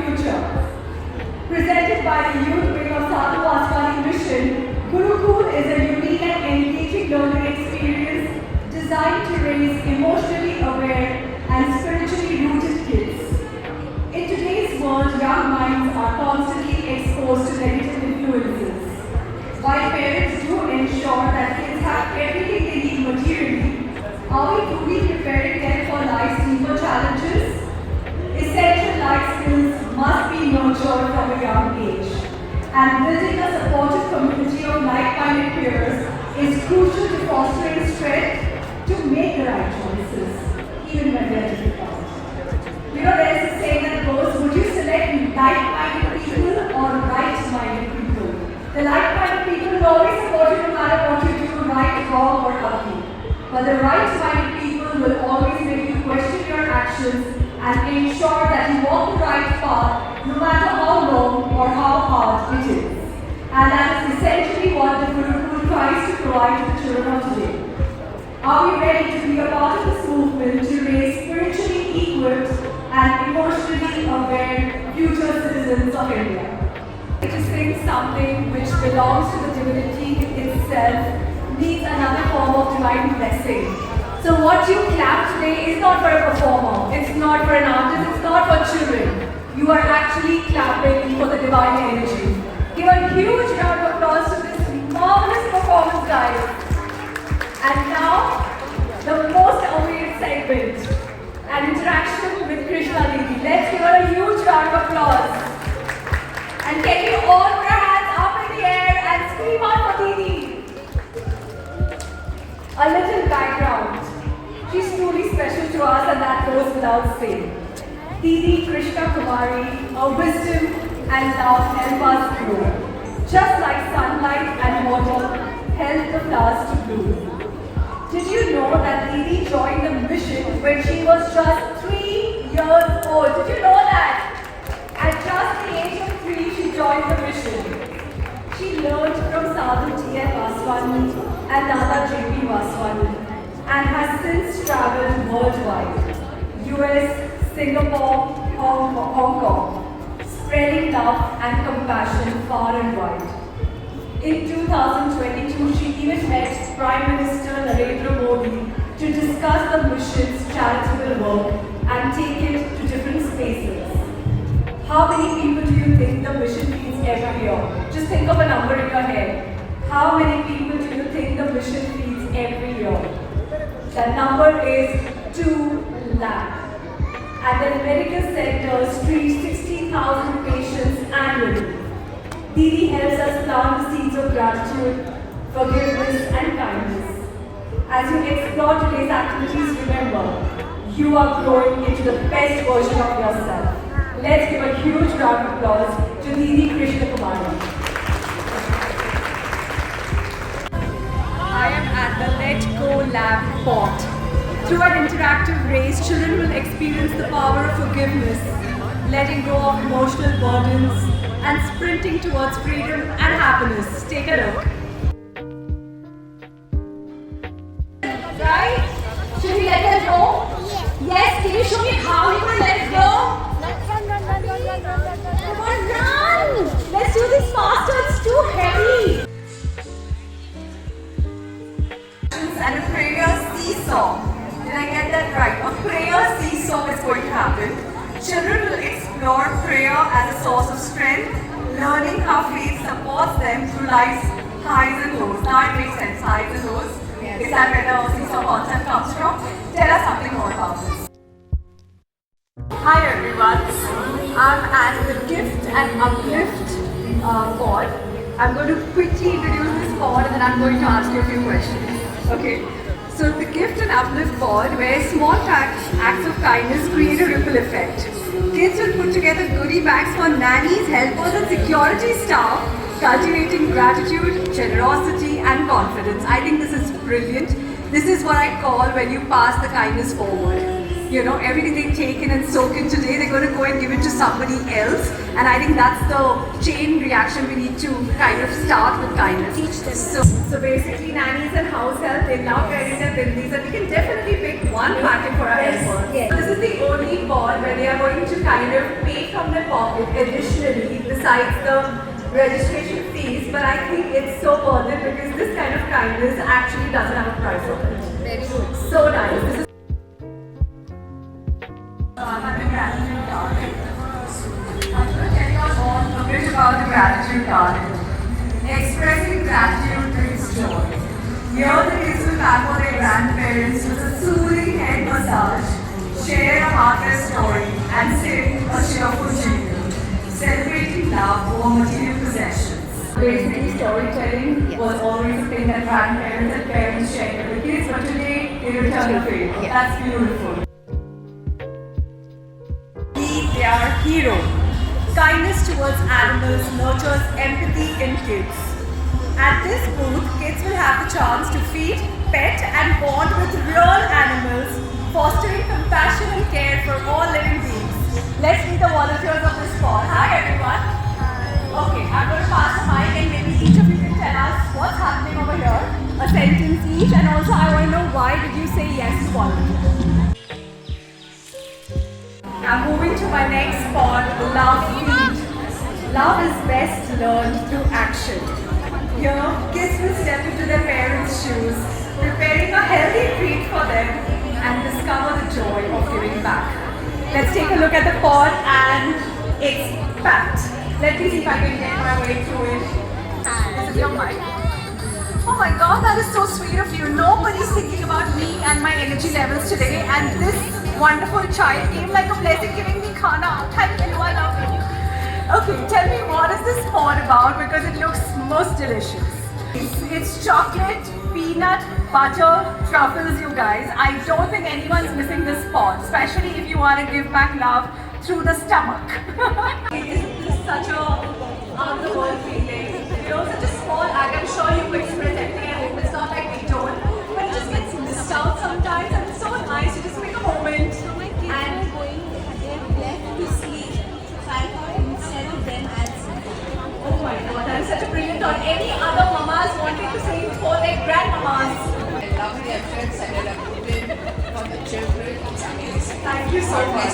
future. Presented by the youth wing of Sadhu Vaswani Mission, Gurukul is a unique and engaging learning experience designed to raise emotionally aware and spiritually rooted kids. In today's world, young minds are constantly exposed to negative influences. While parents do ensure that kids have everything they need materially, are we truly preparing them for life's deeper challenges? Essential life skills must be nurtured from a young age, and building a supportive community of like-minded peers is crucial to fostering strength to make the right choices, even when they are difficult. There is a saying that goes, would you select like-minded people or right-minded people? The like-minded people will always support you no matter what you do, right, wrong, or ugly. But the right-minded people will always make you question your actions and ensure that you walk the right path, no matter how long or how hard it is. And that is essentially what the Gurukul tries to provide to the children of today. Are we ready to be a part of this movement to raise spiritually equipped and emotionally aware future citizens of India? To sing something which belongs to the divinity itself needs another form of divine blessing. So what you clap today is not for a performer, it's not for an artist, it's not for children. You are actually clapping for the divine energy. Give a huge round of applause to this marvelous performance, guys. And now, the most awaited segment, an interaction with Krishna Didi. Let's give her a huge round of applause. And can you all put your hands up in the air and scream out for Didi? A little background. She's truly special to us, and that goes without saying. Didi Krishna Kumari, her wisdom and love help us grow. Just like sunlight and water help the flowers to bloom. Did you know that Didi joined the mission when she was just 3 years old? Did you know that? At just the age of 3, she joined the mission. She learned from Sadhu T.N. Vaswani and Dada J.P. Vaswani and has since traveled worldwide, US, Singapore, Hong Kong, spreading love and compassion far and wide. In 2022, she even met Prime Minister Narendra Modi to discuss the mission's charitable work and take it to different spaces. How many people do you think the mission feeds every year? Just think of a number in your head. How many people do you think the mission feeds every year? The number is 2 lakh. And the medical centers treat 60,000 patients annually. Didi helps us plant the seeds of gratitude, forgiveness and kindness. As you explore today's activities, remember, you are growing into the best version of yourself. Let's give a huge round of applause to Didi Krishna Kumari. I am at the Let Go Lab Port. Through an interactive race, children will experience the power of forgiveness, letting go of emotional burdens, and sprinting towards freedom and happiness. Take a look. Right? Should we let them go? Yes. Can you show me how you will let go? Come on, run! Let's do this faster. It's too heavy. And a prayer seesaw. Did I get that right? A prayer seesaw is going to happen. Children will explore prayer as a source of strength, learning how faith supports them through life's highs and lows. Now it makes sense, highs and lows. Yes. Is that where the seesaw concept comes from? Tell us something more about this. Hi everyone, I'm at the Gift and Uplift pod. I'm going to quickly introduce this pod and then I'm going to ask you a few questions. Okay, so the Gift and Uplift pod, where small acts of kindness create a ripple effect. Kids will put together goodie bags for nannies, helpers and security staff, cultivating gratitude, generosity and confidence. I think this is brilliant. This is what I call when you pass the kindness forward. you know, everything they take in and soak in today, they're going to go and give it to somebody else. And I think that's the chain reaction we need to kind of start with kindness. Teach them. So basically, nannies and house help, they love wearing their bindis, and we can definitely pick one pattern for our helpers. Yes. So this is the only pod where they are going to kind of pay from their pocket additionally, besides the registration fees, but I think it's so worth it because this kind of kindness actually doesn't have a price on it. Very good. So nice. This is gratitude card. I'm going to tell you all a bit about the gratitude card. Expressing gratitude brings joy. Here the kids will tap on their grandparents with a soothing head massage, share a heartfelt story, and sing a cheerful jingle, celebrating love over material possessions. Basically, storytelling was always a thing that grandparents and parents shared with the kids, but today they return the favor. That's beautiful. Be their hero. Kindness towards animals nurtures empathy in kids. At this booth, kids will have the chance to feed, pet, and bond with real animals, fostering compassion and care for all living beings. Let's meet the volunteers of this spot. Hi everyone. Okay, I'm going to pass the mic and maybe each of you can tell us what's happening over here. A sentence each, and also I want to know why did you say yes to volunteer. I'm moving to my next spot, Love Feed. Love is best learned through action. Here, kids will step into their parents' shoes, preparing a healthy treat for them and discover the joy of giving back. Let's take a look at the pod, and it's packed. Let me see if I can get my way through it. This is your mic. Oh my god, that is so sweet of you. Nobody's thinking about me and my energy levels today, and this wonderful child came like a blessing giving me khana. Thank you, I love you. Okay, tell me, what is this pod about, because it looks most delicious. It's chocolate, peanut, butter, truffles, you guys. I don't think anyone's missing this pod, especially if you want to give back love through the stomach. Isn't this such a out-of-the-world feeling? You know, such a small act, I'm sure you express everything at home. It's not like we don't, but it just gets missed out sometimes, and it's so nice to just make a moment. So my kids are going, they're left to sleep. So I thought instead of them, I'll sleep. Oh my god, that is such a brilliant thought. Any other mamas wanting to say for their grandmamas? I love the efforts that are put in for the children. It's amazing. Thank you so much.